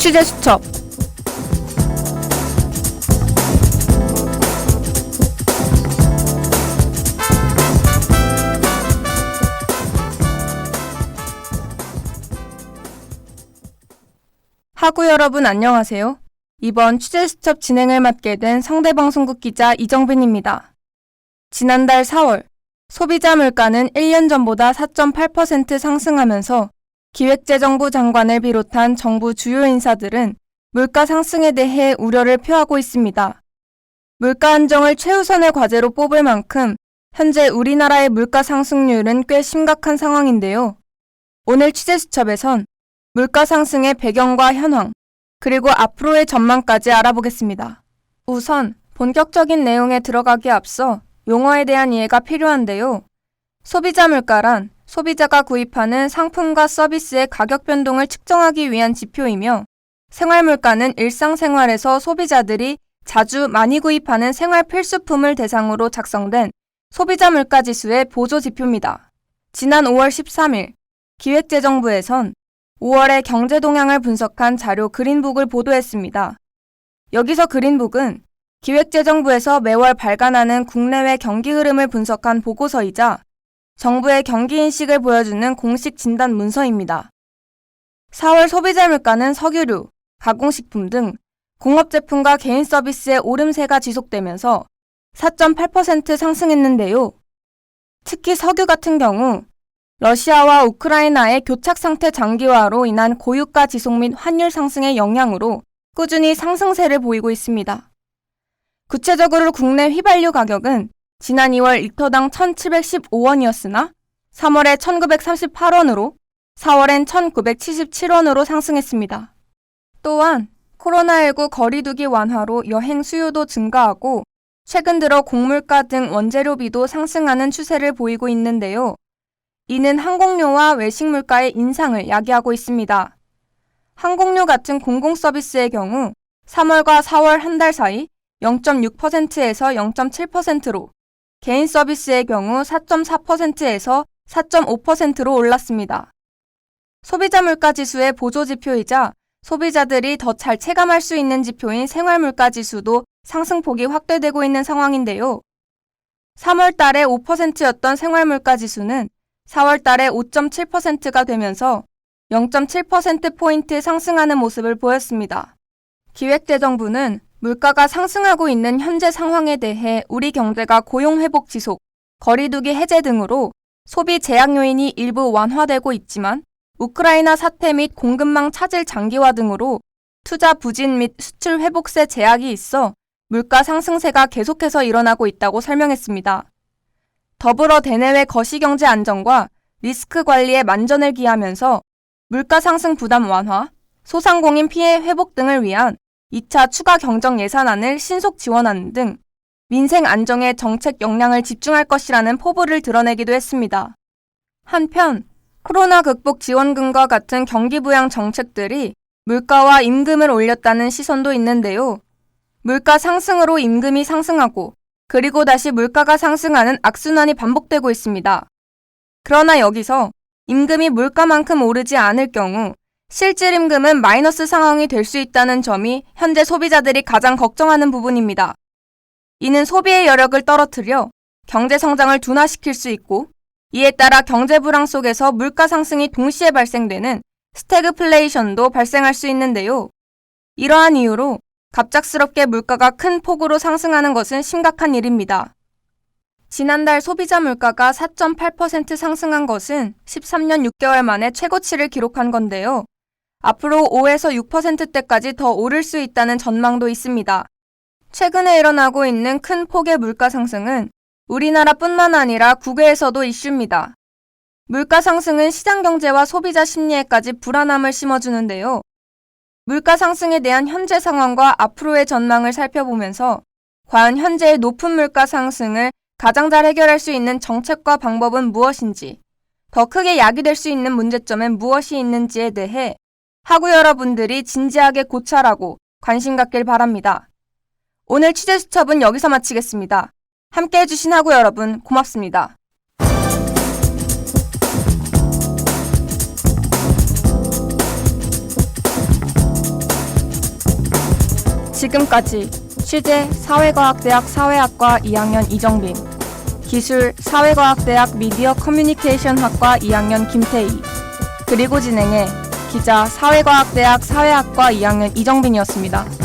취재 수첩. 하구 여러분 안녕하세요. 이번 취재 수첩 진행을 맡게 된 성대방송국 기자 이정빈입니다. 지난달 4월 소비자 물가는 1년 전보다 4.8% 상승하면서 기획재정부 장관을 비롯한 정부 주요 인사들은 물가 상승에 대해 우려를 표하고 있습니다. 물가 안정을 최우선의 과제로 뽑을 만큼 현재 우리나라의 물가 상승률은 꽤 심각한 상황인데요. 오늘 취재 수첩에선 물가 상승의 배경과 현황, 그리고 앞으로의 전망까지 알아보겠습니다. 우선 본격적인 내용에 들어가기에 앞서 용어에 대한 이해가 필요한데요. 소비자 물가란 소비자가 구입하는 상품과 서비스의 가격 변동을 측정하기 위한 지표이며, 생활물가는 일상생활에서 소비자들이 자주 많이 구입하는 생활 필수품을 대상으로 작성된 소비자 물가 지수의 보조 지표입니다. 지난 5월 13일 기획재정부에선 5월의 경제 동향을 분석한 자료 그린북을 보도했습니다. 여기서 그린북은 기획재정부에서 매월 발간하는 국내외 경기 흐름을 분석한 보고서이자 정부의 경기 인식을 보여주는 공식 진단 문서입니다. 4월 소비자 물가는 석유류, 가공식품 등 공업제품과 개인 서비스의 오름세가 지속되면서 4.8% 상승했는데요. 특히 석유 같은 경우 러시아와 우크라이나의 교착 상태 장기화로 인한 고유가 지속 및 환율 상승의 영향으로 꾸준히 상승세를 보이고 있습니다. 구체적으로 국내 휘발유 가격은 지난 2월 리터당 1,715원이었으나 3월에 1,938원으로 4월엔 1,977원으로 상승했습니다. 또한 코로나19 거리두기 완화로 여행 수요도 증가하고 최근 들어 곡물가 등 원재료비도 상승하는 추세를 보이고 있는데요. 이는 항공료와 외식 물가의 인상을 야기하고 있습니다. 항공료 같은 공공서비스의 경우 3월과 4월 한 달 사이 0.6%에서 0.7%로, 개인 서비스의 경우 4.4%에서 4.5%로 올랐습니다. 소비자 물가 지수의 보조 지표이자 소비자들이 더 잘 체감할 수 있는 지표인 생활물가 지수도 상승폭이 확대되고 있는 상황인데요. 3월 달에 5%였던 생활물가 지수는 4월 달에 5.7%가 되면서 0.7%포인트 상승하는 모습을 보였습니다. 기획재정부는 물가가 상승하고 있는 현재 상황에 대해 우리 경제가 고용 회복 지속, 거리두기 해제 등으로 소비 제약 요인이 일부 완화되고 있지만 우크라이나 사태 및 공급망 차질 장기화 등으로 투자 부진 및 수출 회복세 제약이 있어 물가 상승세가 계속해서 일어나고 있다고 설명했습니다. 더불어 대내외 거시경제 안정과 리스크 관리에 만전을 기하면서 물가 상승 부담 완화, 소상공인 피해 회복 등을 위한 2차 추가 경정 예산안을 신속 지원하는 등 민생 안정에 정책 역량을 집중할 것이라는 포부를 드러내기도 했습니다. 한편 코로나 극복 지원금과 같은 경기 부양 정책들이 물가와 임금을 올렸다는 시선도 있는데요. 물가 상승으로 임금이 상승하고 그리고 다시 물가가 상승하는 악순환이 반복되고 있습니다. 그러나 여기서 임금이 물가만큼 오르지 않을 경우 실질 임금은 마이너스 상황이 될 수 있다는 점이 현재 소비자들이 가장 걱정하는 부분입니다. 이는 소비의 여력을 떨어뜨려 경제 성장을 둔화시킬 수 있고, 이에 따라 경제 불황 속에서 물가 상승이 동시에 발생되는 스태그플레이션도 발생할 수 있는데요. 이러한 이유로 갑작스럽게 물가가 큰 폭으로 상승하는 것은 심각한 일입니다. 지난달 소비자 물가가 4.8% 상승한 것은 13년 6개월 만에 최고치를 기록한 건데요. 앞으로 5에서 6%대까지 더 오를 수 있다는 전망도 있습니다. 최근에 일어나고 있는 큰 폭의 물가 상승은 우리나라뿐만 아니라 국외에서도 이슈입니다. 물가 상승은 시장 경제와 소비자 심리에까지 불안함을 심어주는데요. 물가 상승에 대한 현재 상황과 앞으로의 전망을 살펴보면서 과연 현재의 높은 물가 상승을 가장 잘 해결할 수 있는 정책과 방법은 무엇인지, 더 크게 야기될 수 있는 문제점엔 무엇이 있는지에 대해 하구 여러분들이 진지하게 고찰하고 관심 갖길 바랍니다. 오늘 취재 수첩은 여기서 마치겠습니다. 함께 해주신 하구 여러분 고맙습니다. 지금까지 취재 사회과학대학 사회학과 2학년 이정빈, 기술 사회과학대학 미디어 커뮤니케이션학과 2학년 김태희, 그리고 진행해 기자 사회과학대학 사회학과 2학년 이정빈이었습니다.